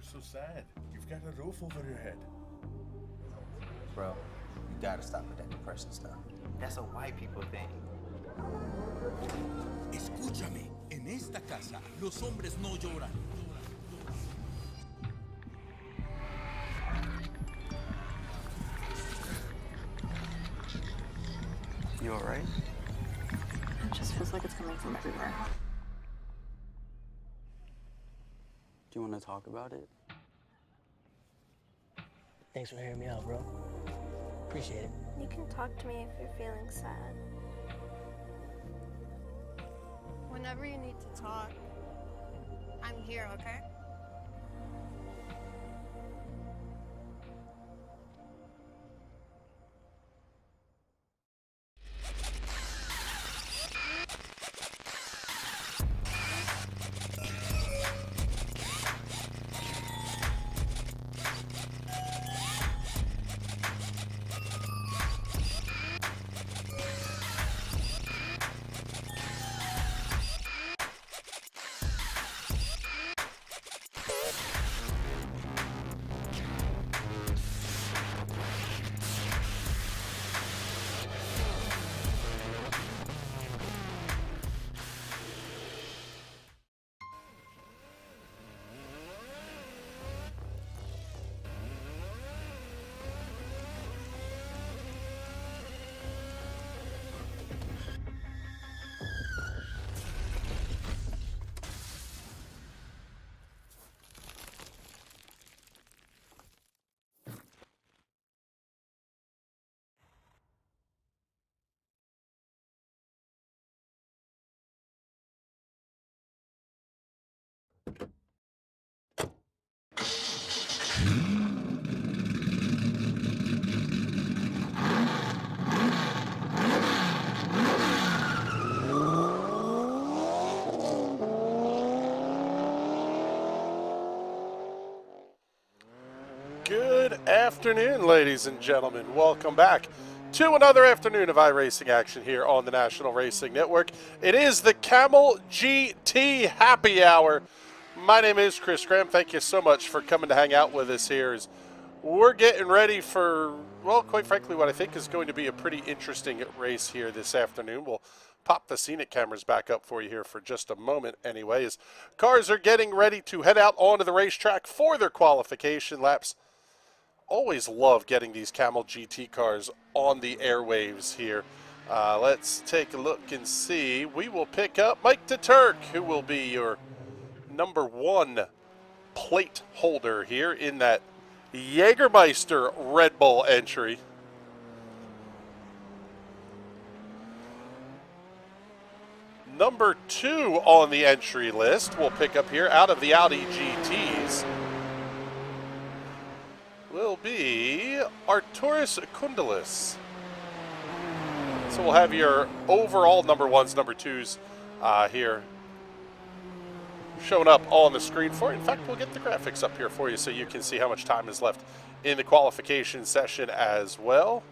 so sad. You've got a roof over your head. Bro, you gotta stop with that depression stuff. That's a white people thing. Escúchame, en esta casa los hombres no lloran. You alright? It just feels like it's coming from everywhere. Do you want to talk about it? Thanks for hearing me out, bro. Appreciate it. You can talk to me if you're feeling sad. Whenever you need to talk, I'm here, okay? Good afternoon, ladies and gentlemen. Welcome back to another afternoon of iRacing action here on the National Racing Network. It is the Kamel GT Happy Hour. My name is Chris Graham. Thank you so much for coming to hang out with us here. As we're getting ready for, well, quite frankly, what I think is going to be a pretty interesting race here this afternoon. We'll pop the scenic cameras back up for you here for just a moment anyway, as cars are getting ready to head out onto the racetrack for their qualification laps. Always love getting these Kamel GT cars on the airwaves here. Let's take a look and see. We will pick up Mike DeTurk, who will be your #1 plate holder here in that Jägermeister Red Bull entry. Number 2 on the entry list we'll pick up here out of the Audi GTs will be Arturus Kundelis. So we'll have your overall #1s, #2s here showing up on the screen for you. In fact, we'll get the graphics up here for you so you can see how much time is left in the qualification session as well.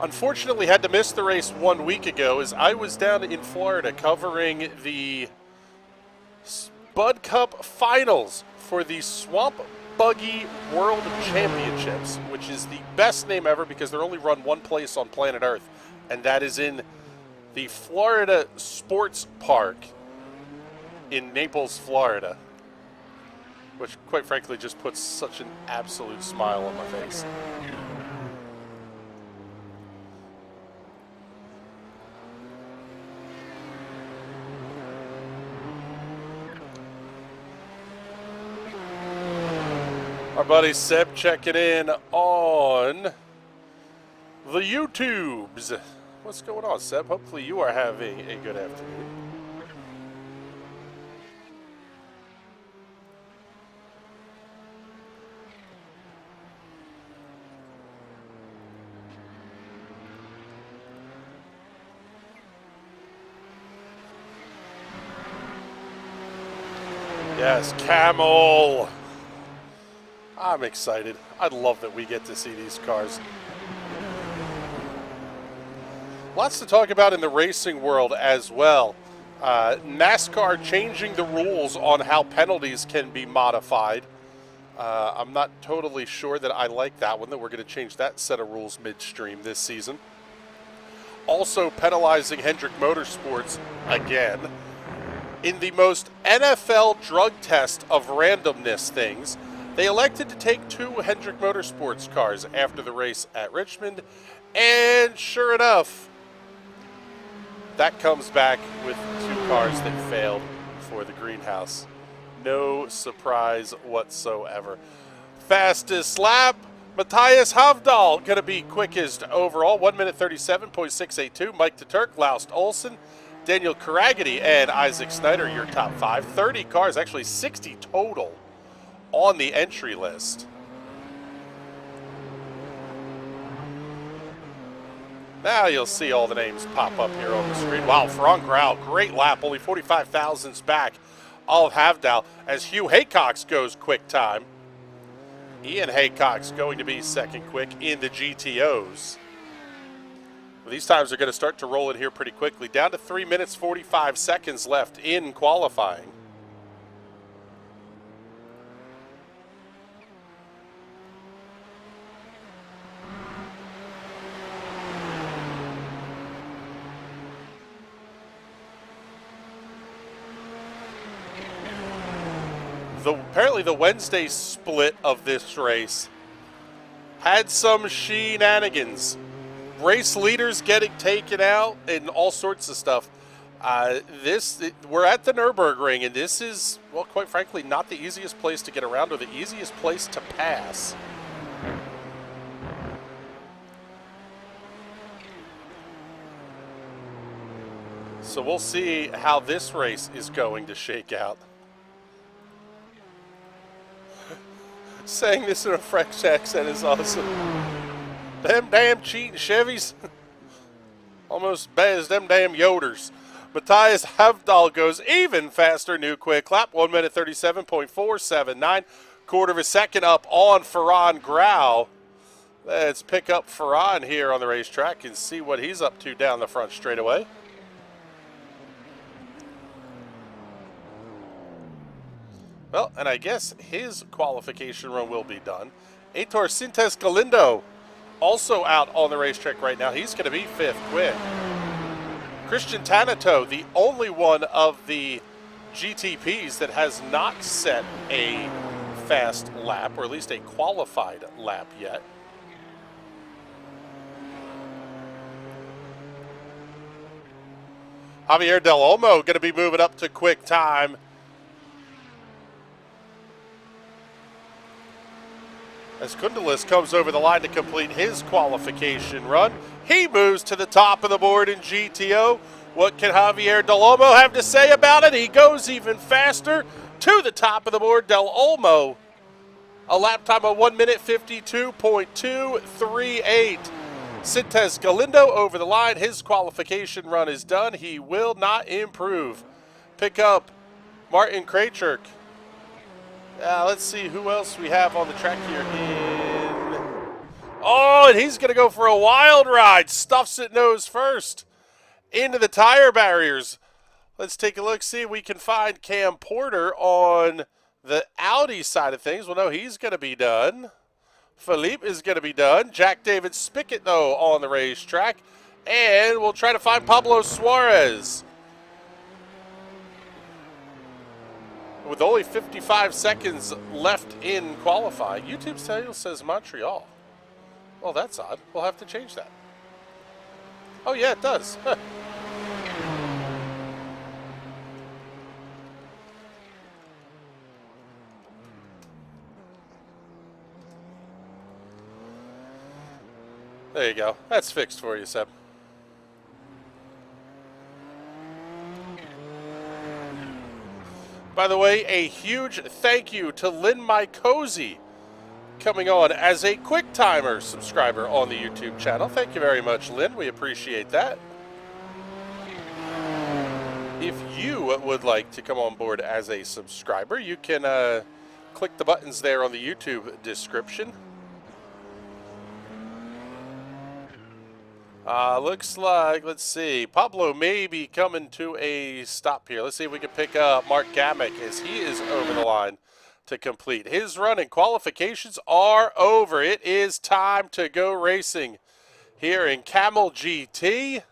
Unfortunately, had to miss the race 1 week ago as I was down in Florida covering the Bud Cup Finals for the Swamp Buggy World Championships, which is the best name ever because they're only run one place on planet Earth, and that is in the Florida Sports Park in Naples, Florida, which quite frankly just puts such an absolute smile on my face. Our buddy Seb checking in on the YouTubes. What's going on, Seb? Hopefully you are having a good afternoon. Yes, Kamel. I'm excited. I love that we get to see these cars Lots to talk about in the racing world as well. NASCAR changing the rules on how penalties can be modified. I'm not totally sure that I like that one, that we're going to change that set of rules midstream this season. Also penalizing Hendrick Motorsports again. In the most NFL drug test of randomness things, they elected to take 2 Hendrick Motorsports cars after the race at Richmond, and sure enough, that comes back with 2 cars that failed for the greenhouse. No surprise whatsoever. Fastest lap, Matthias Havdahl going to be quickest overall, 1 minute 37.682. Mike DeTurk, Laust Olsen, Daniel Caragity, and Isaac Snyder, your top 5. 30 cars, actually 60 total on the entry list. Now you'll see all the names pop up here on the screen. Wow, Ferran Grau, great lap, only 45 thousandths back of Havdahl as Hugh Haycox goes quick time. Ian Haycox going to be second quick in the GTOs. Well, these times are going to start to roll in here pretty quickly. Down to 3 minutes 45 seconds left in qualifying. Apparently the Wednesday split of this race had some shenanigans. Race leaders getting taken out and all sorts of stuff. We're at the Nurburgring, and this is, well, quite frankly, not the easiest place to get around or the easiest place to pass. So we'll see how this race is going to shake out. Saying this in a French accent is awesome. Them damn cheating Chevys. Almost as bad as them damn Yoders. Matthias Havdahl goes even faster. New quick lap. 1 minute 37.479. Quarter of a second up on Ferran Grau. Let's pick up Ferran here on the racetrack and see what he's up to down the front straightaway. Well, and I guess his qualification run will be done. Heitor Sintes Galindo also out on the racetrack right now. He's going to be 5th quick. Christian Tanato, the only one of the GTPs that has not set a fast lap, or at least a qualified lap yet. Javier Del Olmo going to be moving up to quick time. As Kundelis comes over the line to complete his qualification run. He moves to the top of the board in GTO. What can Javier Del Olmo have to say about it? He goes even faster to the top of the board. Del Olmo, a lap time of 1 minute 52.238. Sintes Galindo over the line. His qualification run is done. He will not improve. Pick up Martin Krajcik. Let's see who else we have on the track here. Oh, and he's going to go for a wild ride. Stuffs it nose first into the tire barriers. Let's take a look, see if we can find Cam Porter on the Audi side of things. Well, no, he's going to be done. Philippe is going to be done. Jack David Spickett, though, on the racetrack. And we'll try to find Pablo Suarez. With only 55 seconds left in qualifying, YouTube's title says Montreal. Well, that's odd. We'll have to change that. Oh, yeah, it does. Huh. There you go. That's fixed for you, Seb. By the way, a huge thank you to Lynn Mycozy coming on as a quick timer subscriber on the YouTube channel. Thank you very much, Lynn. We appreciate that. If you would like to come on board as a subscriber, you can click the buttons there on the YouTube description. Looks like, let's see, Pablo may be coming to a stop here. Let's see if we can pick up Mark Gamek as he is over the line to complete his run, and qualifications are over. It is time to go racing here in Kamel GT.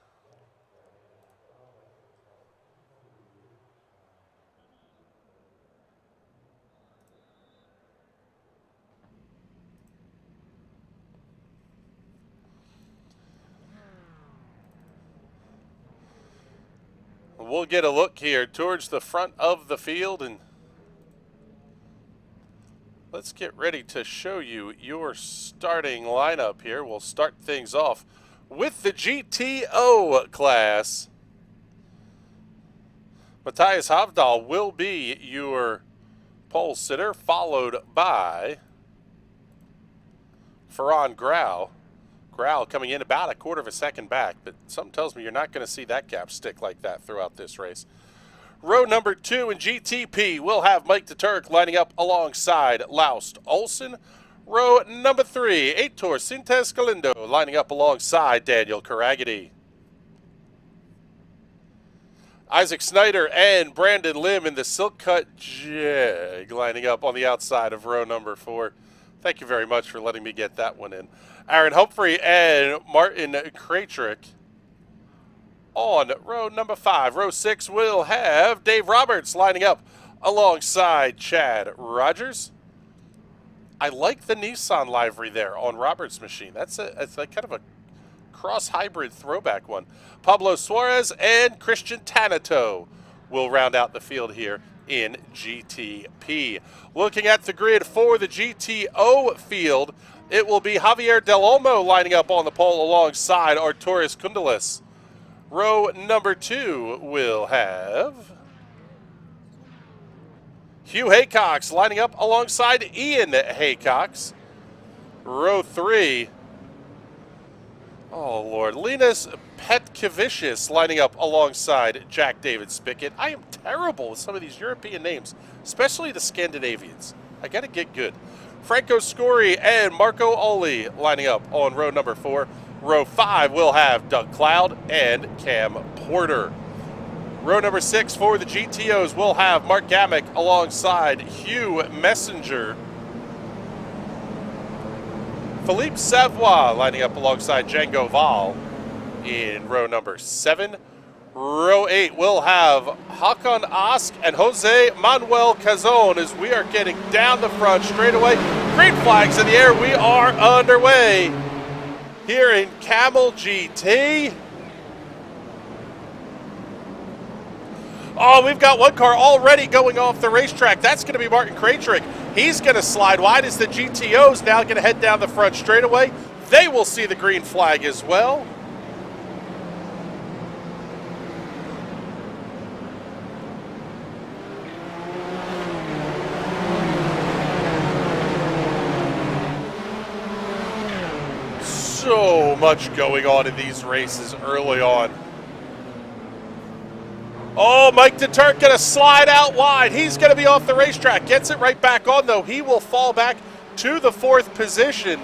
We'll get a look here towards the front of the field, and let's get ready to show you your starting lineup here. We'll start things off with the GTO class. Matthias Havdal will be your pole sitter, followed by Ferran Grau. Grau coming in about a quarter of a second back, but something tells me you're not going to see that gap stick like that throughout this race. Row number 2 in GTP will have Mike de Turk lining up alongside Laust Olsen. Row number 3, Heitor Sintes Galindo lining up alongside Daniel Caragity. Isaac Snyder and Brandon Lim in the Silk Cut Jag lining up on the outside of row number 4. Thank you very much for letting me get that one in. Aaron Humphrey and Martin Krajcik on row number 5. Row 6 will have Dave Roberts lining up alongside Chad Rogers. I like the Nissan livery there on Roberts' machine. It's like kind of a cross-hybrid throwback one. Pablo Suarez and Christian Tanato will round out the field here in GTP. Looking at the grid for the GTO field, it will be Javier Del Olmo lining up on the pole alongside Arturas Kundalis. Row number 2 will have Hugh Haycox lining up alongside Ian Haycox. Row 3, oh Lord, Linus Petkevicius lining up alongside Jack David Spickett. I am terrible with some of these European names, especially the Scandinavians. I gotta get good. Franco Scori and Marco Oli lining up on row number 4. Row 5 will have Doug Cloud and Cam Porter. Row number 6 for the GTOs will have Mark Gamek alongside Hugh Messenger. Philippe Savoie lining up alongside Django Val in row number 7. Row 8 will have Hakan Ask and Jose Manuel Cazon as we are getting down the front straightaway. Green flags in the air. We are underway here in Kamel GT. Oh, we've got one car already going off the racetrack. That's going to be Martin Krajcik. He's going to slide wide as the GTO's now going to head down the front straightaway. They will see the green flag as well. So much going on in these races early on. Oh, Mike de Turk going to slide out wide. He's going to be off the racetrack. Gets it right back on, though. He will fall back to the 4th position.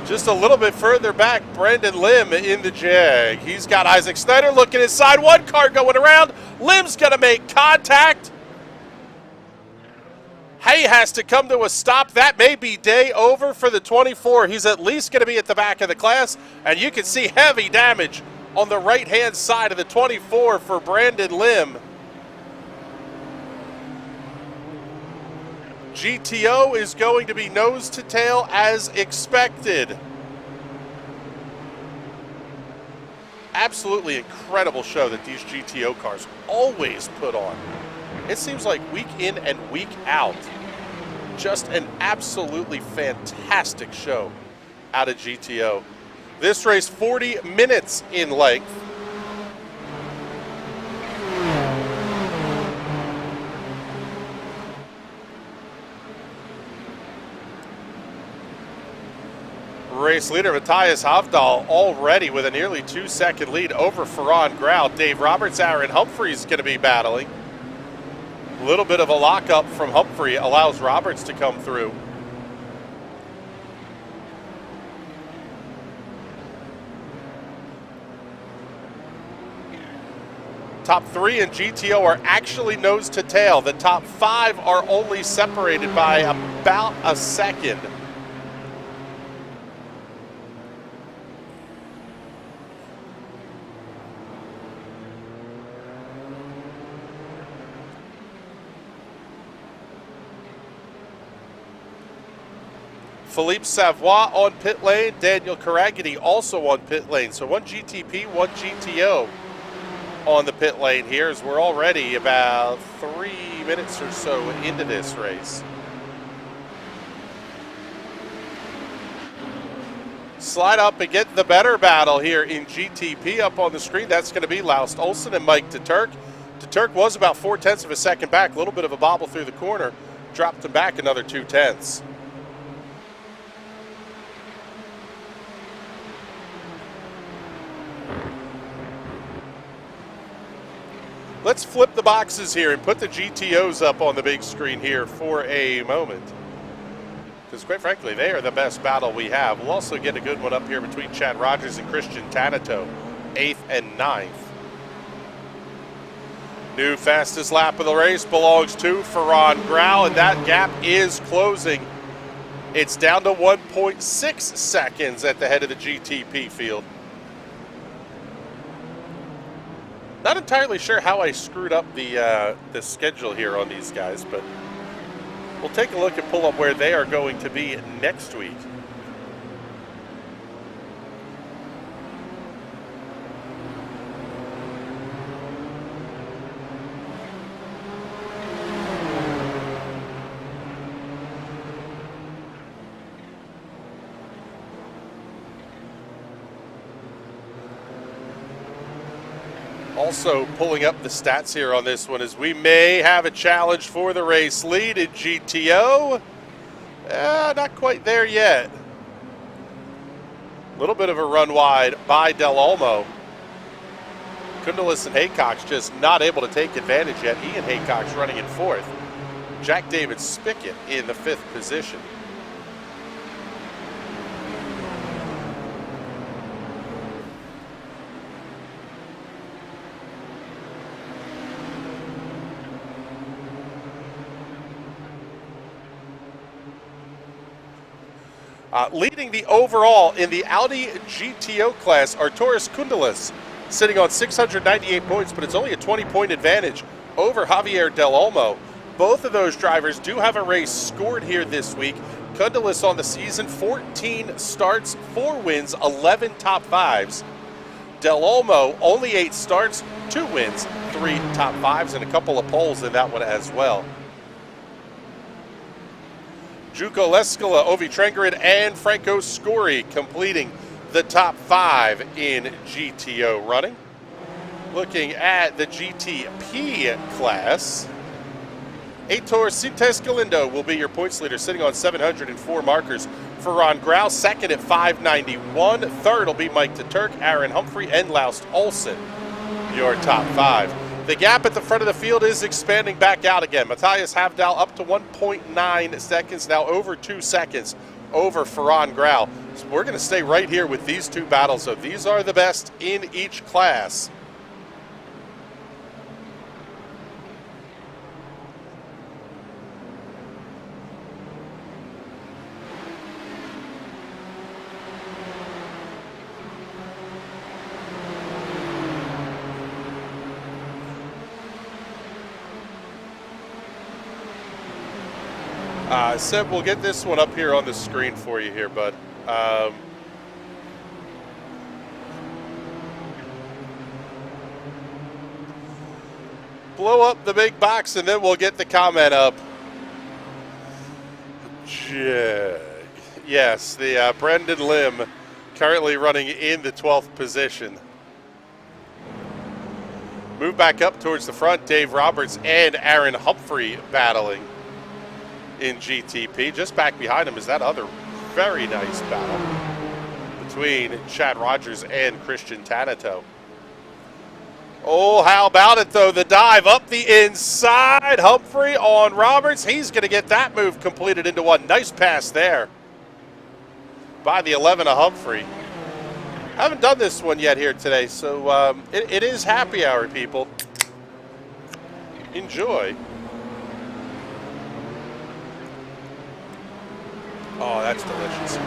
Just a little bit further back, Brandon Lim in the Jag. He's got Isaac Snyder looking inside. One car going around. Lim's going to make contact. Hay has to come to a stop. That may be day over for the 24. He's at least going to be at the back of the class, and you can see heavy damage on the right-hand side of the 24 for Brandon Lim. GTO is going to be nose to tail as expected. Absolutely incredible show that these GTO cars always put on. It seems like week in and week out, just an absolutely fantastic show out of GTO. This race 40 minutes in length. Race leader Matthias Havdal already with a nearly 2-second lead over Ferran Grau. Dave Roberts, Aaron Humphreys going to be battling. A little bit of a lockup from Humphrey allows Roberts to come through. Top 3 in GTO are actually nose to tail. The top 5 are only separated by about a second. Philippe Savoy on pit lane, Daniel Caragity also on pit lane. So one GTP, one GTO on the pit lane here, as we're already about 3 minutes or so into this race. Slide up and get the better battle here in GTP up on the screen. That's going to be Laust Olsen and Mike DeTurk. DeTurk was about 4/10 of a second back, a little bit of a bobble through the corner, dropped him back another 2/10. Let's flip the boxes here and put the GTOs up on the big screen here for a moment. Because quite frankly, they are the best battle we have. We'll also get a good one up here between Chad Rogers and Christian Tanito, 8th and 9th. New fastest lap of the race belongs to Ferran Grau, and that gap is closing. It's down to 1.6 seconds at the head of the GTP field. Not entirely sure how I screwed up the schedule here on these guys, but we'll take a look and pull up where they are going to be next week. Also pulling up the stats here on this one is we may have a challenge for the race lead in GTO. Not quite there yet. A little bit of a run wide by Del Olmo. Kundelis and Haycock's just not able to take advantage yet. Ian Haycock's running in 4th. Jack David Spickett in the 5th position. Leading the overall in the Audi GTO class, Arturas Kundelis, sitting on 698 points, but it's only a 20-point advantage over Javier Del Olmo. Both of those drivers do have a race scored here this week. Kundelis on the season, 14 starts, 4 wins, 11 top 5s. Del Olmo, only 8 starts, 2 wins, 3 top 5s, and a couple of poles in that one as well. Juko Leskala, Ovi Trengarid, and Franco Scori completing the top 5 in GTO running. Looking at the GTP class, Heitor Sintes Galindo will be your points leader, sitting on 704 markers. Ferran Grau, second at 591. Third will be Mike DeTurk, Aaron Humphrey, and Laust Olsen, your top 5. The gap at the front of the field is expanding back out again. Matthias Havdal up to 1.9 seconds, now over 2 seconds over Ferran Grau. So we're going to stay right here with these two battles. So these are the best in each class. Seb, we'll get this one up here on the screen for you here, bud. Blow up the big box and then we'll get the comment up. Yes, the Brendan Lim currently running in the 12th position. Move back up towards the front, Dave Roberts and Aaron Humphrey battling in GTP. Just back behind him is that other very nice battle between Chad Rogers and Christian Tanito. Oh, how about it though? The dive up the inside. Humphrey on Roberts. He's going to get that move completed into one. Nice pass there by the 11 of Humphrey. Haven't done this one yet here today, so it is happy hour, people. enjoy. Oh, that's delicious.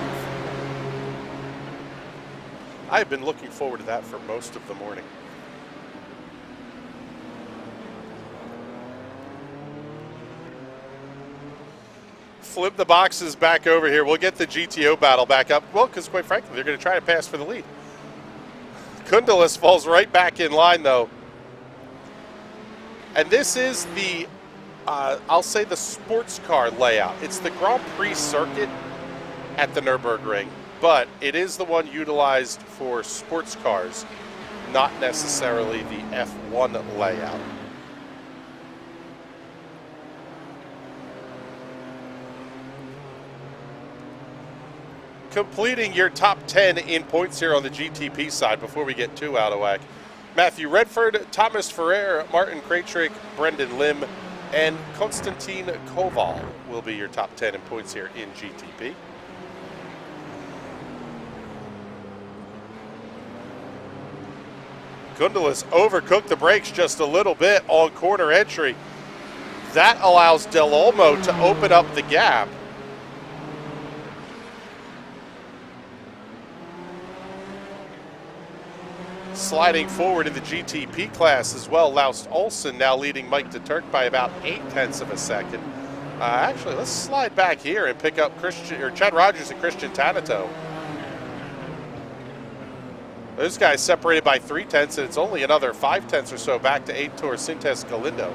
I've been looking forward to that for most of the morning. Flip the boxes back over here. We'll get the GTO battle back up. Well, because quite frankly, they're going to try to pass for the lead. Kundalis falls right back in line, though. And this is the, I'll say the sports car layout. It's the Grand Prix circuit at the Nurburgring, but it is the one utilized for sports cars, not necessarily the F1 layout. Completing your top 10 in points here on the GTP side before we get too out of whack. Matthew Redford, Thomas Ferrer, Martin Krajcik, Brendan Lim, and Konstantin Koval will be your top 10 in points here in GTP. Kundalis overcooked the brakes just a little bit on corner entry. That allows Del Olmo to open up the gap. Sliding forward in the GTP class as well, Laust Olsen now leading Mike de Turk by about 0.8 of a second. Actually, let's slide back here and pick up Chad Rogers and Christian Tanato. Those guys separated by 0.3, and it's only another 0.5 or so back to Heitor Sintes Galindo.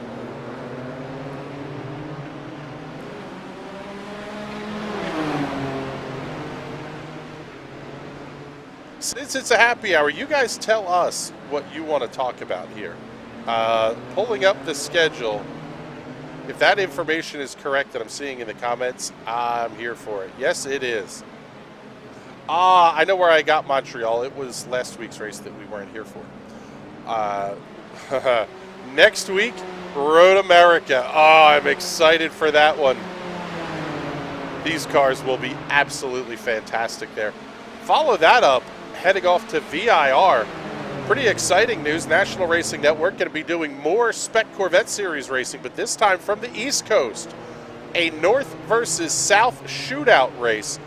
Since it's a happy hour, you guys tell us what you want to talk about here. Pulling up the schedule, if that information is correct that I'm seeing in the comments, I'm here for it. Yes, it is. I know where I got Montreal. It was last week's race that we weren't here for. Next week, Road America. Oh, I'm excited for that one. These cars will be absolutely fantastic there. Follow that up, heading off to VIR. Pretty exciting news. National Racing Network going to be doing more Spec Corvette Series racing, but this time from the East Coast. A North versus South shootout race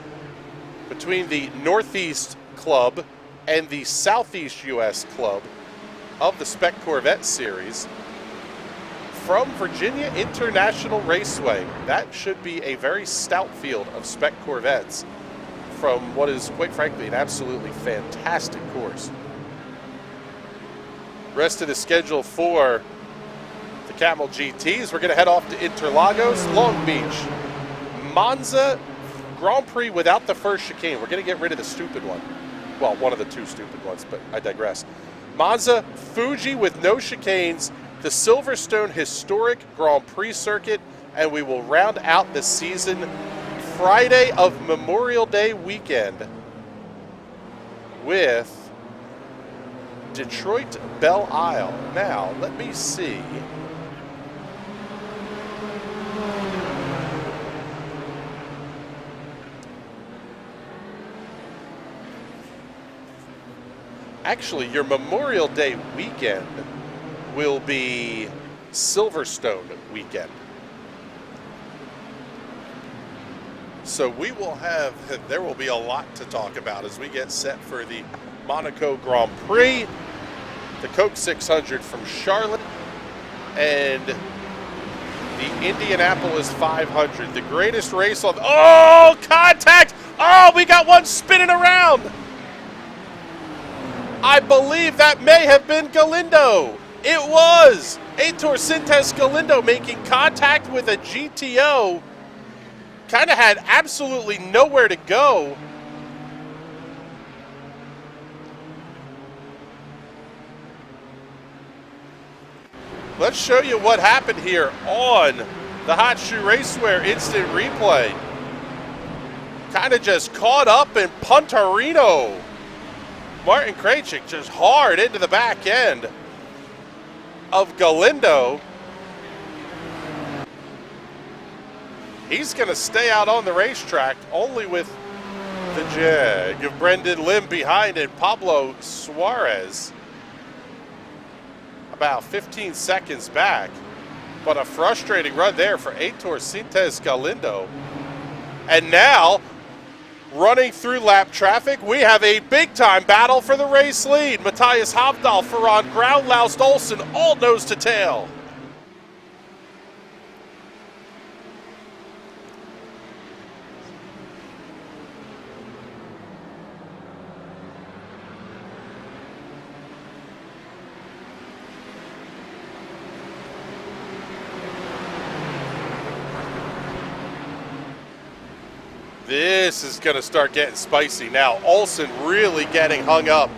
between the Northeast Club and the Southeast U.S. Club of the Spec Corvette Series from Virginia International Raceway. That should be a very stout field of Spec Corvettes from what is, quite frankly, an absolutely fantastic course. Rest of the schedule for the Kamel GTs. We're going to head off to Interlagos, Long Beach, Monza, Grand Prix without the first chicane. We're going to get rid of the stupid one. Well, one of the two stupid ones, but I digress. Monza, Fuji with no chicanes, the Silverstone Historic Grand Prix circuit, and we will round out the season Friday of Memorial Day weekend with Detroit Belle Isle. Now, let me see. Actually, your Memorial Day weekend will be Silverstone weekend. So we will have, there will be a lot to talk about as we get set for the Monaco Grand Prix, the Coke 600 from Charlotte, and the Indianapolis 500, the greatest race on, oh, contact! Oh, we got one spinning around! I believe that may have been Galindo. It was Heitor Sintes Galindo making contact with a GTO. Kind of had absolutely nowhere to go. Let's show you what happened here on the Hot Shoe Racewear Instant Replay. Kind of just caught up in Puntarino. Martin Krajcik just hard into the back end of Galindo. He's going to stay out on the racetrack only with the jag of Brendan Lim behind and Pablo Suarez about 15 seconds back. But a frustrating run there for Heitor Sintes Galindo. And now, running through lap traffic, we have a big-time battle for the race lead. Matthias Havdal, Ferran Grau, Laust Olsen, all nose to tail. This is going to start getting spicy now. Olsen really getting hung up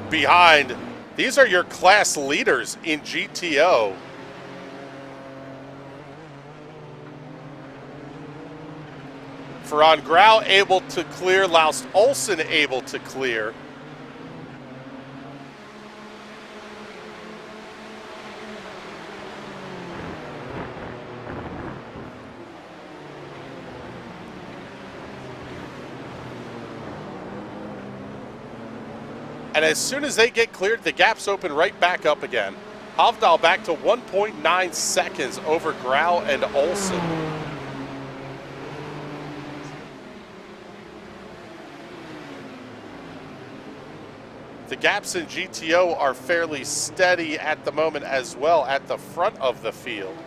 behind. These are your class leaders in GTO. Ferran Grau able to clear, Laust Olsen able to clear. And as soon as they get cleared, the gaps open right back up again. Havdal back to 1.9 seconds over Grau and Olsen. The gaps in GTO are fairly steady at the moment as well at the front of the field.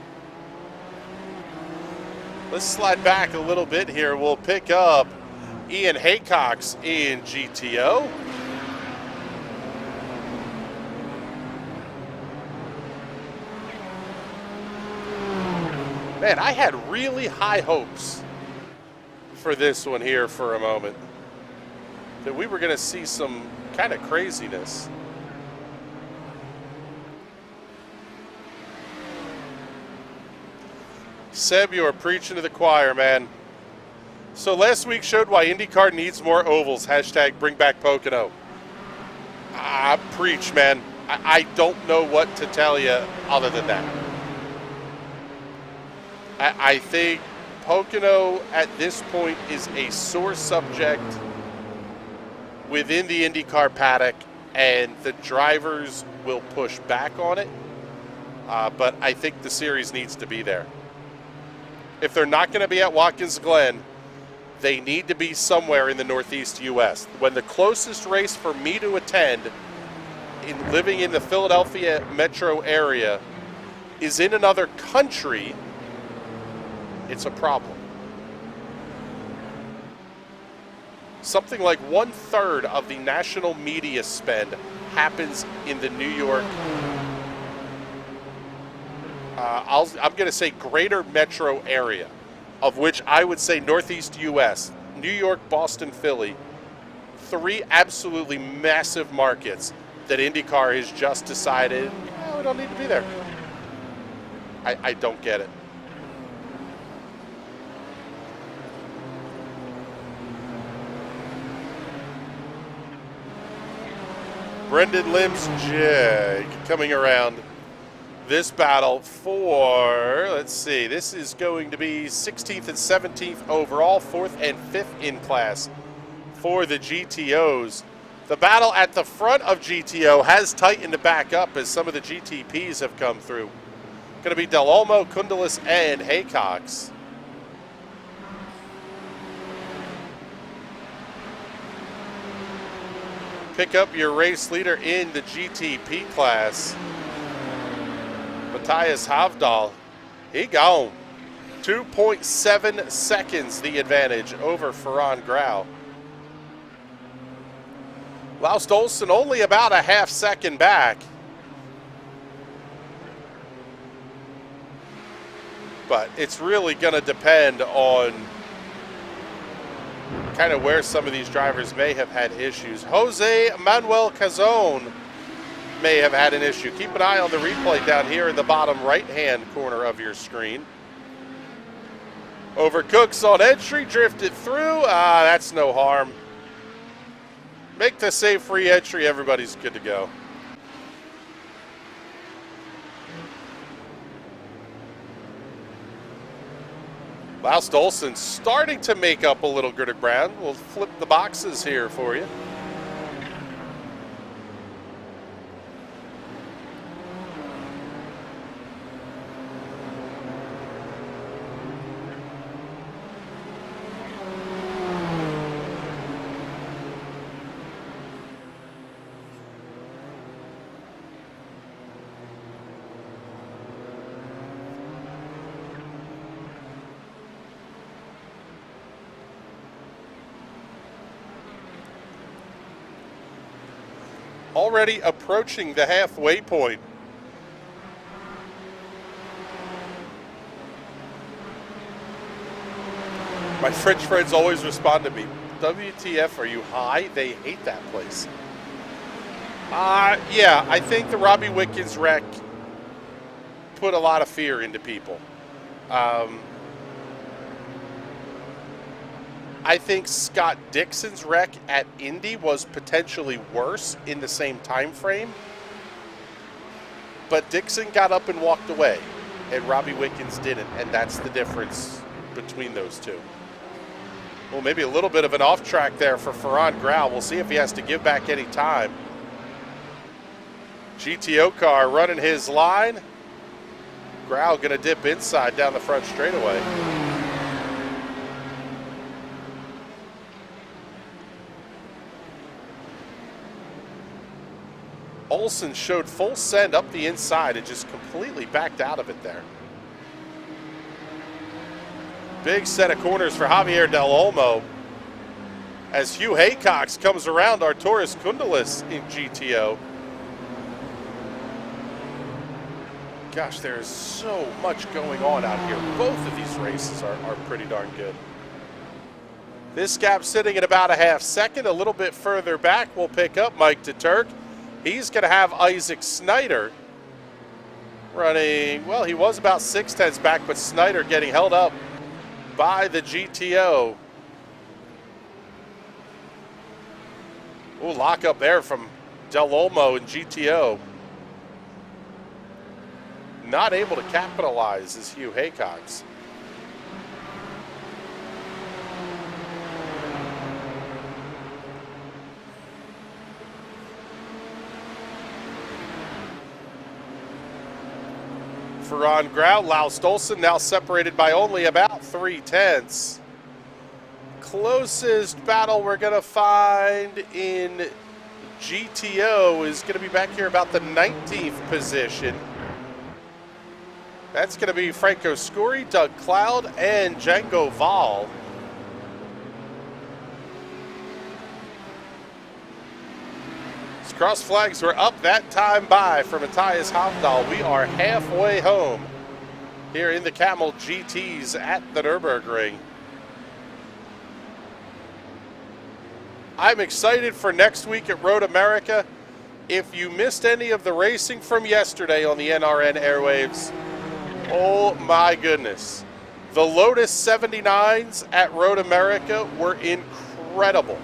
Let's slide back a little bit here. We'll pick up Ian Haycox in GTO. Man, I had really high hopes for this one here for a moment. That we were going to see some kind of craziness. Seb, you are preaching to the choir, man. So last week showed why IndyCar needs more ovals. Hashtag bring back Pocono. Preach, man. I don't know what to tell you other than that. I think Pocono at this point is a sore subject within the IndyCar paddock, and the drivers will push back on it. But I think the series needs to be there. If they're not going to be at Watkins Glen, they need to be somewhere in the Northeast U.S. When the closest race for me to attend, in living in the Philadelphia metro area, is in another country, it's a problem. Something like 1/3 of the national media spend happens in the New York, I'm going to say greater metro area, of which I would say Northeast U.S., New York, Boston, Philly, 3 absolutely massive markets that IndyCar has just decided, we don't need to be there. I don't get it. Brendan Lim's Jag coming around this battle for, let's see, this is going to be 16th and 17th overall, 4th and 5th in class for the GTOs. The battle at the front of GTO has tightened to back up as some of the GTPs have come through. Going to be Del Olmo, Kundalis, and Haycox. Pick up your race leader in the GTP class. Matthias Havdal, he gone. 2.7 seconds the advantage over Ferran Grau. Laust Olsen only about a half second back. But it's really going to depend on kind of where some of these drivers may have had issues. Jose Manuel Cazone may have had an issue. Keep an eye on the replay down here in the bottom right-hand corner of your screen. Over Cooks on entry, drifted through. That's no harm. Make the safe free entry, everybody's good to go. Laust Olsen starting to make up a little good ground. We'll flip the boxes here for you. already approaching the halfway point. My French friends always respond to me, WTF, are you high? They hate that place. Yeah, I think the Robbie Wickens wreck put a lot of fear into people. I think Scott Dixon's wreck at Indy was potentially worse in the same time frame. But Dixon got up and walked away, and Robbie Wickens didn't, and that's the difference between those two. Well, maybe a little bit of an off track there for Ferran Grau. We'll see if he has to give back any time. GTO car running his line. Grau going to dip inside down the front straightaway. Olsen showed full send up the inside and just completely backed out of it there. Big set of corners for Javier Del Olmo as Hugh Haycox comes around Arturas Kundalis in GTO. Gosh, there is so much going on out here. Both of these races are pretty darn good. This gap sitting at about a half second. A little bit further back, we'll pick up Mike DeTurk. He's going to have Isaac Snyder running, well, he was about 6/10 back, but Snyder getting held up by the GTO. Ooh, lock up there from Del Olmo and GTO. Not able to capitalize is Hugh Haycox. Ferran Grau, Laus Olsen now separated by only about 3/10. Closest battle we're going to find in GTO is going to be back here about the 19th position. That's going to be Franco Scuri, Doug Cloud, and Django Val. Cross flags were up that time by for Matthias Hafdahl. We are halfway home here in the Kamel GTs at the Nurburgring. I'm excited for next week at Road America. If you missed any of the racing from yesterday on the NRN airwaves, oh my goodness. The Lotus 79s at Road America were incredible.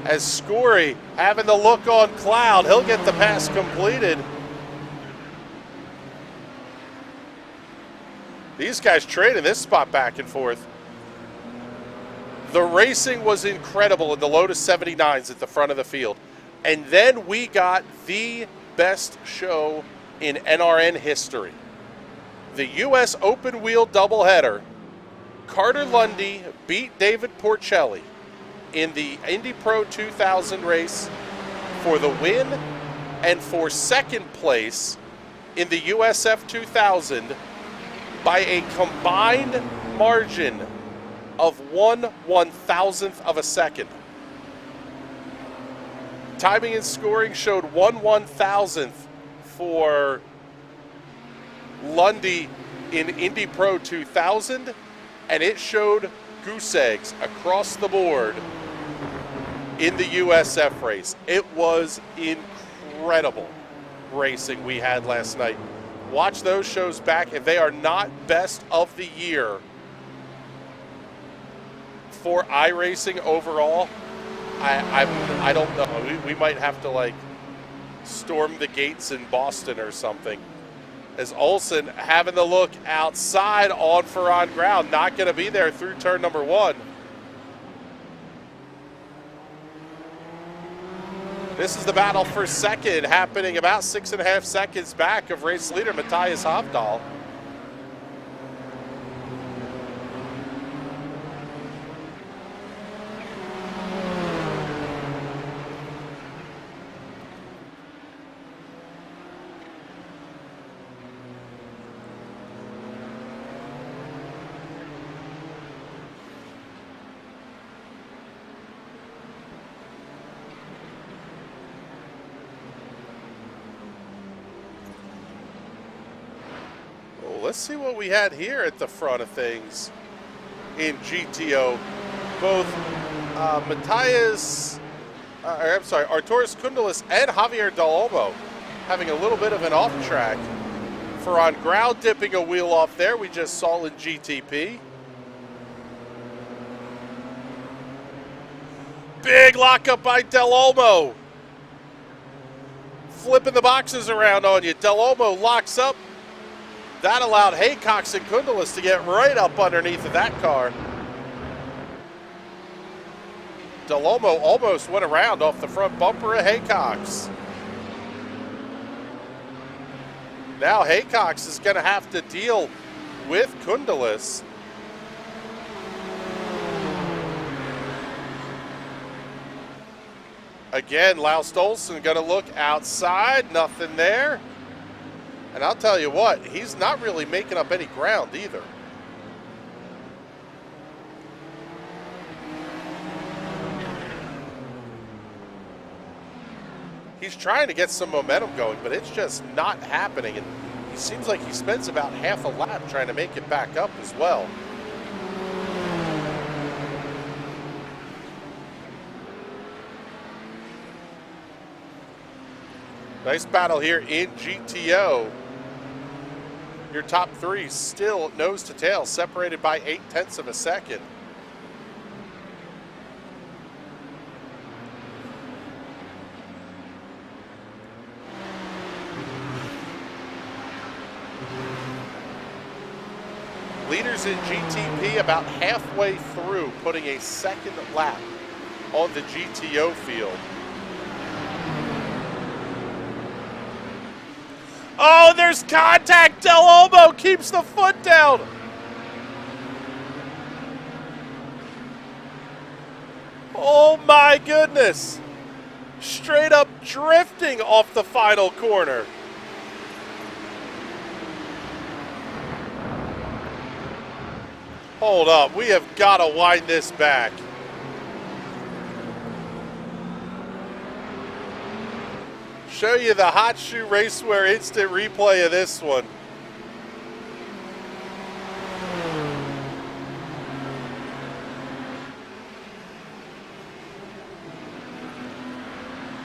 As Scuri having the look on Cloud, he'll get the pass completed. These guys trading this spot back and forth. The racing was incredible in the Lotus 79s at the front of the field. And then we got the best show in NRN history. The U.S. Open Wheel doubleheader. Carter Lundy beat David Porcelli in the Indy Pro 2000 race for the win and for second place in the USF 2000 by a combined margin of 1/1000th of a second. Timing and scoring showed 1/1000th for Lundy in Indy Pro 2000, and it showed goose eggs across the board in the USF race. It was incredible racing we had last night. Watch those shows back. If they are not best of the year for iRacing overall, I don't know. We might have to like storm the gates in Boston or something. As Olsen having the look outside on Ferran Grau, not going to be there through turn number 1. This is the battle for second, happening about 6.5 seconds back of race leader Matthias Hafdahl. let's see what we had here at the front of things in GTO. Both Arturas Kundelis and Javier Del Olmo having a little bit of an off track. Ferran Grau dipping a wheel off there, we just saw in GTP. Big lockup by Del Olmo. Flipping the boxes around on you. Del Olmo locks up. That allowed Haycox and Kundelis to get right up underneath of that car. Del Olmo almost went around off the front bumper of Haycox. Now Haycox is going to have to deal with Kundelis. Again, Laust Olsen going to look outside. Nothing there. And I'll tell you what, he's not really making up any ground either. He's trying to get some momentum going, but it's just not happening. And he seems like he spends about half a lap trying to make it back up as well. Nice battle here in GTO. Your top three still nose to tail, separated by 0.8 of a second. Leaders in GTP about halfway through, putting a second lap on the GTO field. Oh, there's contact. Del Olmo keeps the foot down. Oh my goodness. Straight up drifting off the final corner. Hold up, we have got to wind this back. Show you the Hot Shoe Racewear instant replay of this one.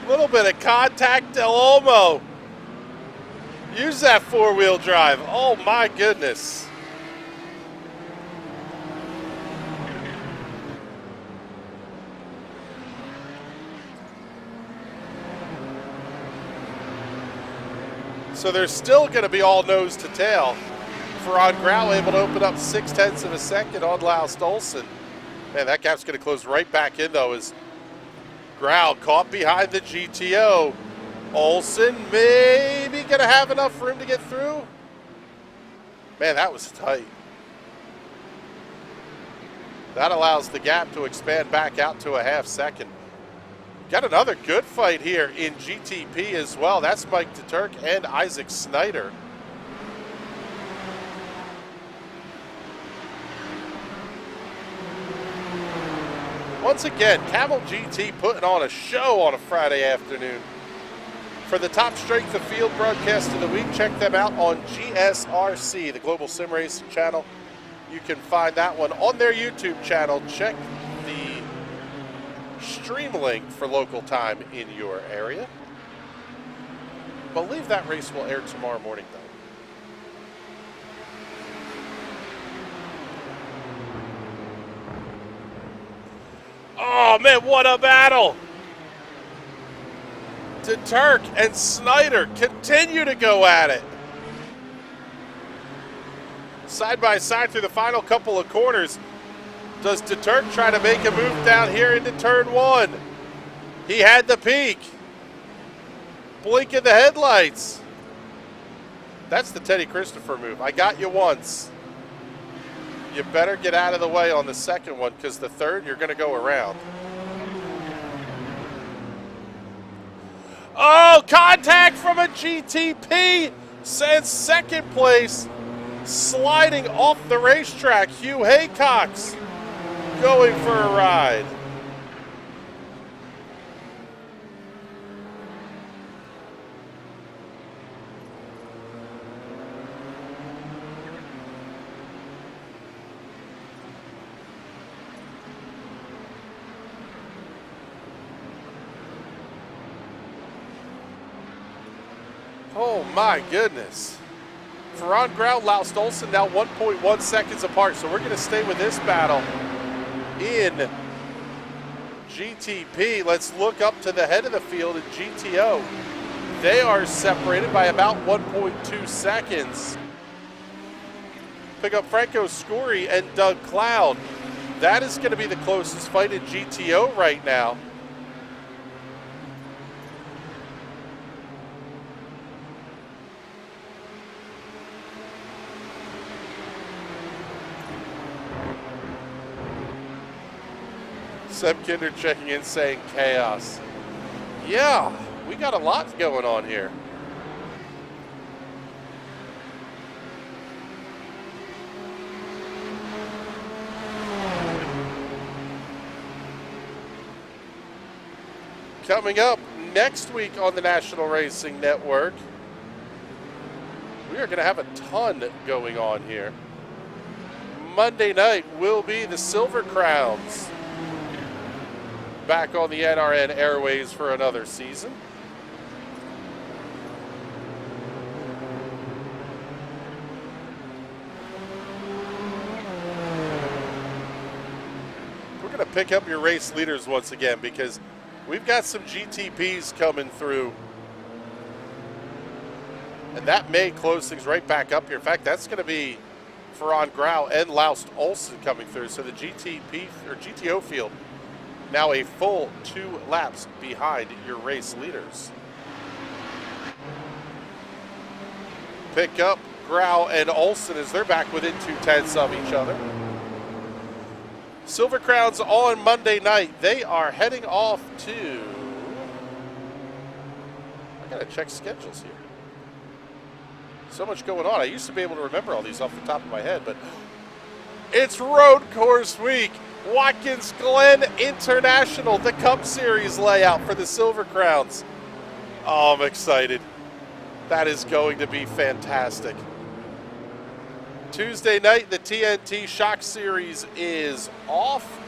Little bit of contact, Del Olmo. Use that four-wheel drive. Oh my goodness. So they're still going to be all nose to tail. Ferran Grau able to open up 0.6 of a second on Laust Olsen. Man, that gap's going to close right back in though as Grau caught behind the GTO. Olsen maybe going to have enough for him to get through. Man, that was tight. That allows the gap to expand back out to a half second. Got another good fight here in GTP as well. That's Mike DeTurk and Isaac Snyder. Once again, Kamel GT putting on a show on a Friday afternoon. For the top strength of field broadcast of the week, check them out on GSRC, the Global Sim Racing channel. You can find that one on their YouTube channel. Check the stream link for local time in your area. Believe that race will air tomorrow morning though. Oh man, what a battle! DeTurk and Snyder continue to go at it. Side by side through the final couple of corners. Does DeTurk try to make a move down here into turn one? He had the peak. Blink in the headlights. That's the Teddy Christopher move. I got you once. You better get out of the way on the second one because the third you're going to go around. Oh, contact from a GTP sends second place. Sliding off the racetrack, Hugh Haycox going for a ride. Oh my goodness. Ferran Grau, Laust Olsen now 1.1 seconds apart. So we're going to stay with this battle in GTP. Let's look up to the head of the field in GTO. They are separated by about 1.2 seconds. Pick up Franco Scuri and Doug Cloud. That is going to be the closest fight in GTO right now. Seb Kinder checking in saying chaos. Yeah, we got a lot going on here. Coming up next week on the National Racing Network, we are going to have a ton going on here. Monday night will be the Silver Crowns. Back on the NRN airways for another season. We're going to pick up your race leaders once again because we've got some GTPs coming through. And that may close things right back up here. In fact, that's going to be Ferran Grau and Laust Olsen coming through. So the GTP or GTO field now a full 2 laps behind your race leaders. Pick up Grau and Olsen as they're back within 2/10 of each other. Silver Crowns on Monday night. They are heading off to... I gotta check schedules here. So much going on. I used to be able to remember all these off the top of my head, but it's road course week. Watkins Glen International, the Cup Series layout for the Silver Crowns. Oh, I'm excited. That is going to be fantastic. Tuesday night, the TNT Shock Series is off.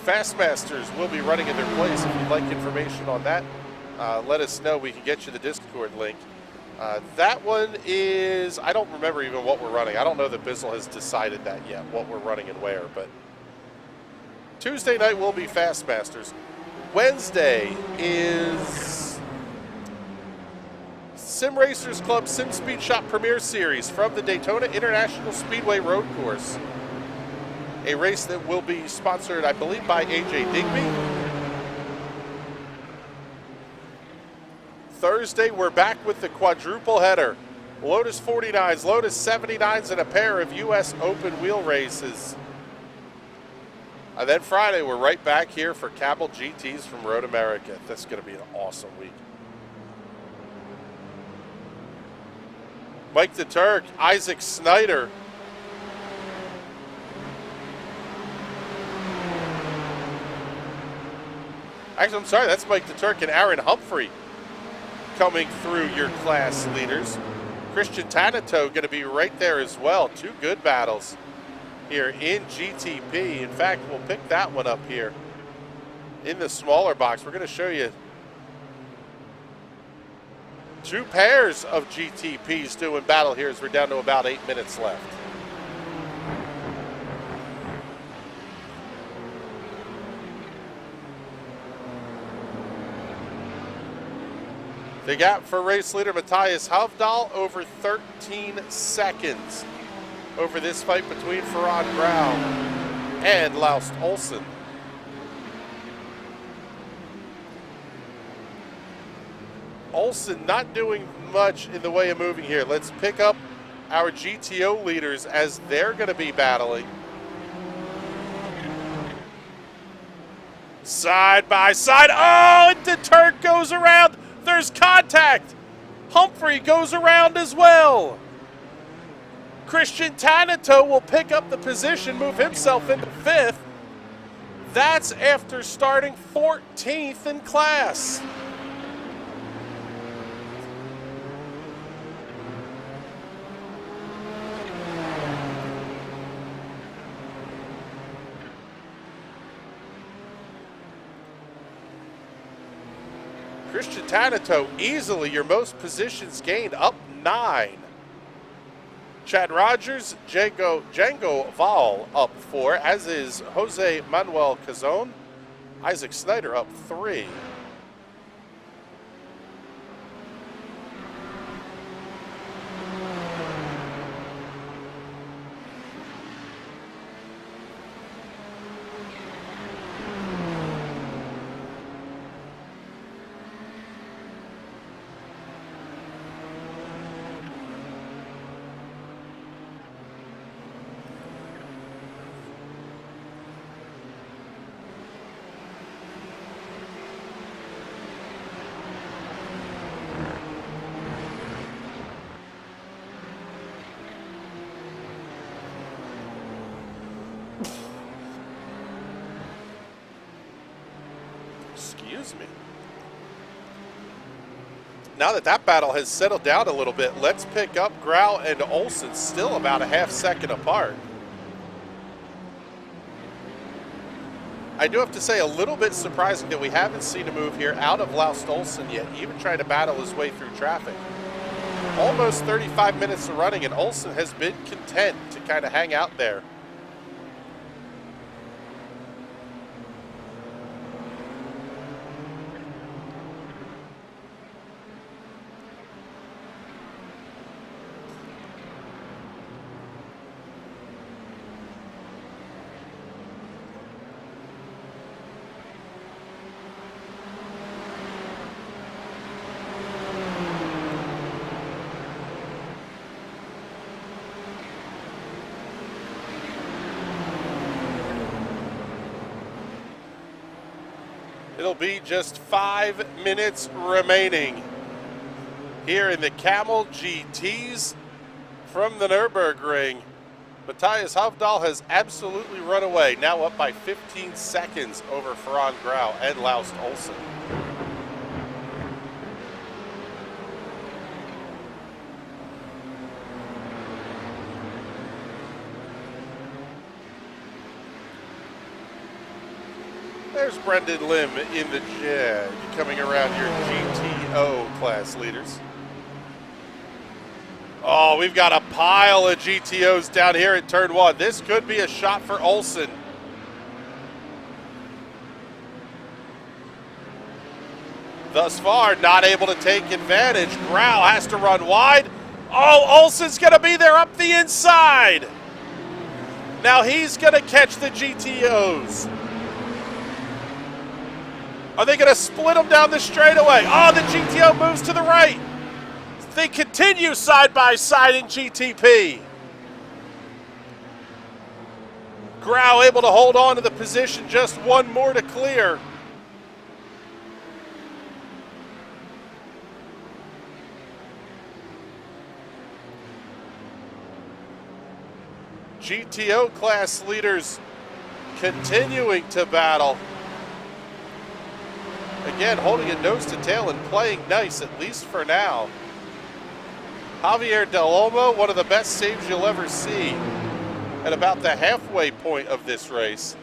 Fastmasters will be running in their place. If you'd like information on that, let us know. We can get you the Discord link. That one is, I don't remember even what we're running. I don't know that Bizzle has decided that yet, what we're running and where, but Tuesday night will be Fastmasters. Wednesday is Sim Racers Club Sim Speed Shop Premier Series from the Daytona International Speedway Road Course. A race that will be sponsored, I believe, by AJ Digby. Thursday, we're back with the quadruple header. Lotus 49s, Lotus 79s, and a pair of U.S. Open wheel races. And then Friday, we're right back here for Kamel GTs from Road America. That's going to be an awesome week. Mike the Turk, Isaac Snyder. Actually, I'm sorry, that's Mike the Turk and Aaron Humphrey coming through your class leaders. Christian Tanato going to be right there as well. 2 good battles here in GTP. In fact, we'll pick that one up here in the smaller box. We're going to show you 2 pairs of GTPs doing battle here as we're down to about 8 minutes left. The gap for race leader Matthias Havdahl over 13 seconds over this fight between Ferran Grau and Laust Olsen. Olsen not doing much in the way of moving here. Let's pick up our GTO leaders as they're going to be battling. Side by side. Oh, and the Turk goes around. There's contact. Humphrey goes around as well. Christian Tanato will pick up the position, move himself into 5th. That's after starting 14th in class. Christian Tanato, easily your most positions gained, up 9. Chad Rogers, Django Val up 4, as is Jose Manuel Cazon. Isaac Snyder up 3. Excuse me. Now that that battle has settled down a little bit, let's pick up Grau and Olsen, still about a half-second apart. I do have to say, a little bit surprising that we haven't seen a move here out of Laust Olsen yet, even trying to battle his way through traffic. Almost 35 minutes of running, and Olsen has been content to kind of hang out there. It'll be just 5 minutes remaining here in the Kamel GTs from the Nurburgring. Matthias Havdal has absolutely run away, now up by 15 seconds over Ferran Grau and Laust Olsen. There's Brendan Lim in the Jag, coming around your GTO class leaders. Oh, we've got a pile of GTOs down here at turn 1. This could be a shot for Olsen. Thus far, not able to take advantage. Grau has to run wide. Oh, Olsen's going to be there up the inside. Now he's going to catch the GTOs. Are they going to split them down the straightaway? Oh, the GTO moves to the right. They continue side by side in GTP. Grau able to hold on to the position, just one more to clear. GTO class leaders continuing to battle. Again, holding it nose to tail and playing nice, at least for now. Javier Del Olmo, one of the best saves you'll ever see at about the halfway point of this race.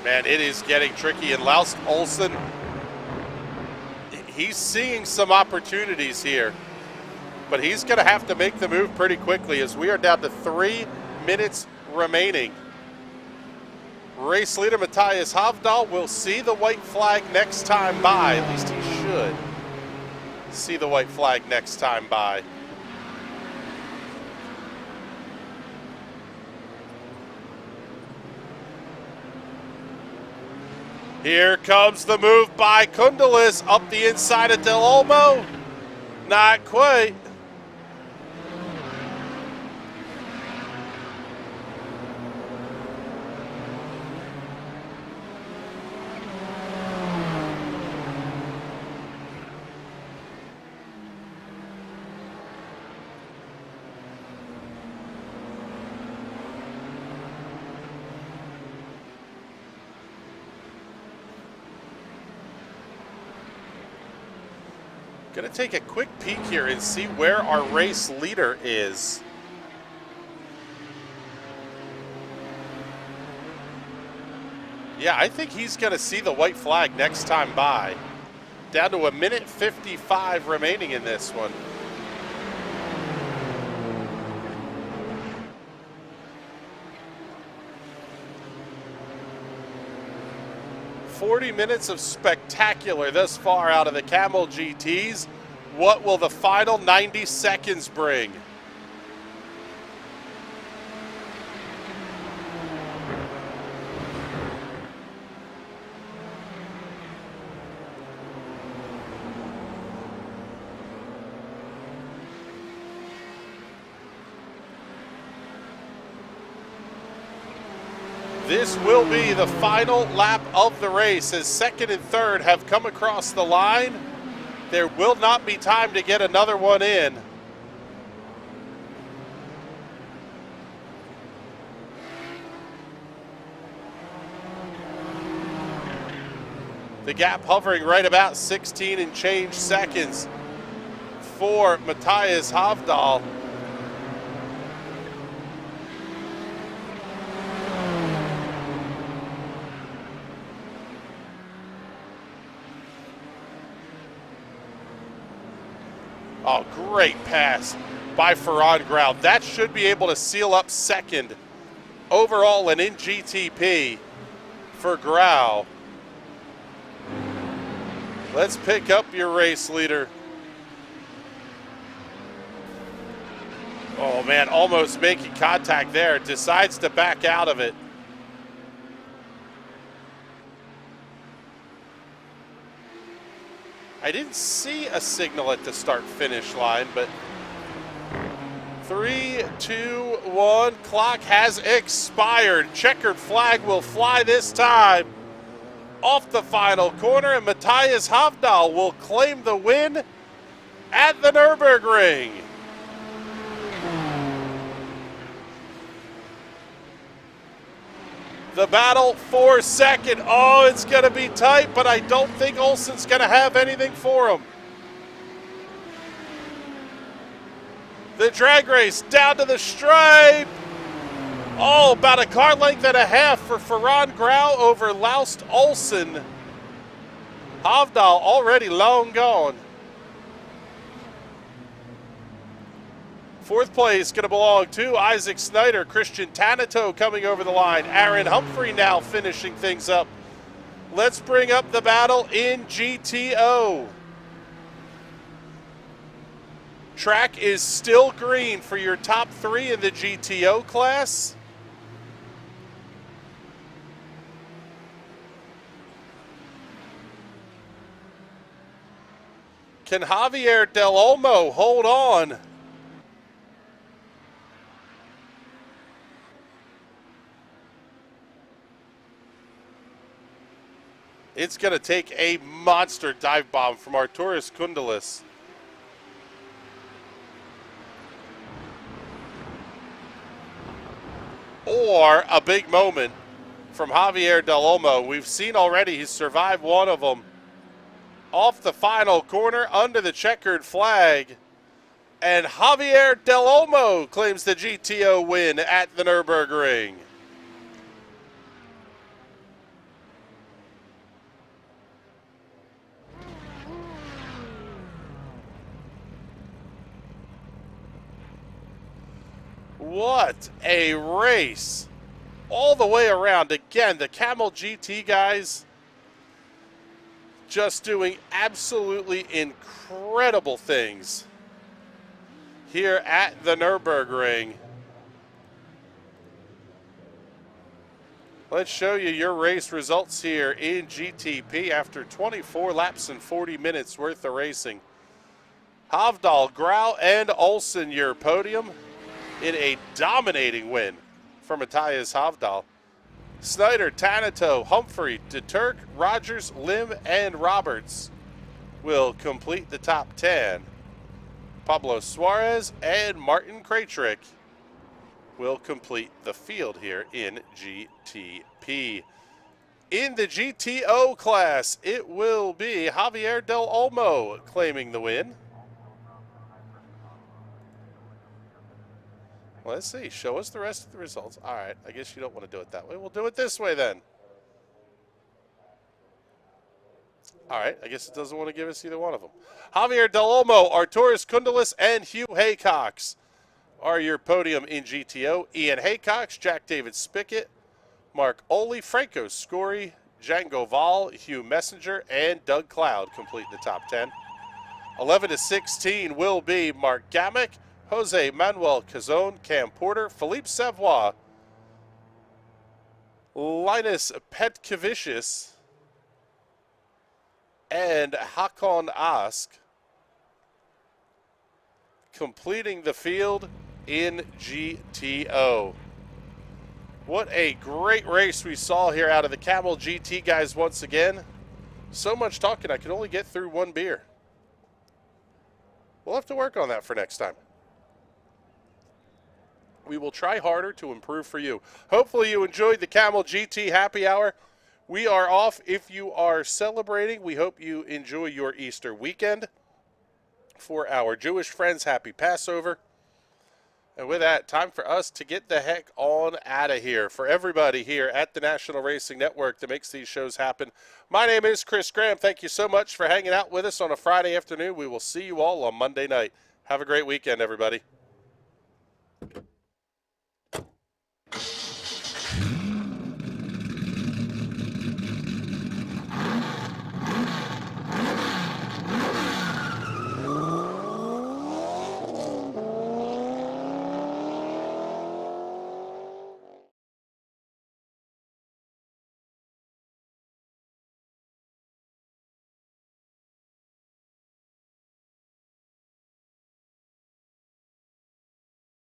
Man, it is getting tricky, and Laust Olsen, he's seeing some opportunities here, but he's going to have to make the move pretty quickly as we are down to 3 minutes remaining. Race leader Matthias Havdal will see the white flag next time by. At least he should see the white flag next time by. Here comes the move by Kundalis up the inside of Del Olmo. Not quite. Gonna take a quick peek here and see where our race leader is. Yeah, I think he's gonna see the white flag next time by. Down to 1:55 remaining in this one. Minutes of spectacular thus far out of the Kamel GTs. What will the final 90 seconds bring? This will be the final lap of the race as second and third have come across the line. There will not be time to get another one in. The gap hovering right about 16 and change seconds for Matthias Havdahl. Oh, great pass by Ferran Grau. That should be able to seal up second overall and in GTP for Grau. Let's pick up your race leader. Oh man, almost making contact there. Decides to back out of it. I didn't see a signal at the start-finish line, but 3, 2, 1, clock has expired. Checkered flag will fly this time off the final corner, and Matthias Havdahl will claim the win at the Nurburgring. The battle for second. Oh, it's going to be tight, but I don't think Olsen's going to have anything for him. The drag race down to the stripe. Oh, about a car length and a half for Ferran Grau over Laust Olsen. Havdahl already long gone. Fourth place going to belong to Isaac Snyder. Christian Tanito coming over the line. Aaron Humphrey now finishing things up. Let's bring up the battle in GTO. Track is still green for your top three in the GTO class. Can Javier Del Olmo hold on? It's going to take a monster dive bomb from Arturas Kundelis. Or a big moment from Javier Del Olmo. We've seen already he's survived one of them. Off the final corner under the checkered flag. And Javier Del Olmo claims the GTO win at the Nurburgring. What a race all the way around. Again, the Kamel GT guys just doing absolutely incredible things here at the Nurburgring. Let's show you your race results here in GTP after 24 laps and 40 minutes worth of racing. Havdahl, Grau, and Olsen your podium in a dominating win for Matthias Havdahl. Snyder, Tanito, Humphrey, DeTurk, Rogers, Lim, and Roberts will complete the top 10. Pablo Suarez and Martin Krajcik will complete the field here in GTP. In the GTO class, it will be Javier Del Olmo claiming the win. Let's see. Show us the rest of the results. All right. I guess you don't want to do it that way. We'll do it this way then. All right. I guess it doesn't want to give us either one of them. Javier Del Olmo, Arturas Kundalis, and Hugh Haycox are your podium in GTO. Ian Haycox, Jack David Spickett, Mark Oley, Franco Scori, Django Val, Hugh Messenger, and Doug Cloud complete the top 10. 11 to 16 will be Mark Gamick, Jose Manuel Cazone, Cam Porter, Philippe Savoie, Linus Petkevicius, and Hakon Ask completing the field in GTO. What a great race we saw here out of the Kamel GT guys once again. So much talking, I could only get through one beer. We'll have to work on that for next time. We will try harder to improve for you. Hopefully you enjoyed the Kamel GT Happy Hour. We are off. If you are celebrating, we hope you enjoy your Easter weekend. For our Jewish friends, happy Passover. And with that, time for us to get the heck on out of here. For everybody here at the National Racing Network that makes these shows happen, my name is Chris Graham. Thank you so much for hanging out with us on a Friday afternoon. We will see you all on Monday night. Have a great weekend, everybody.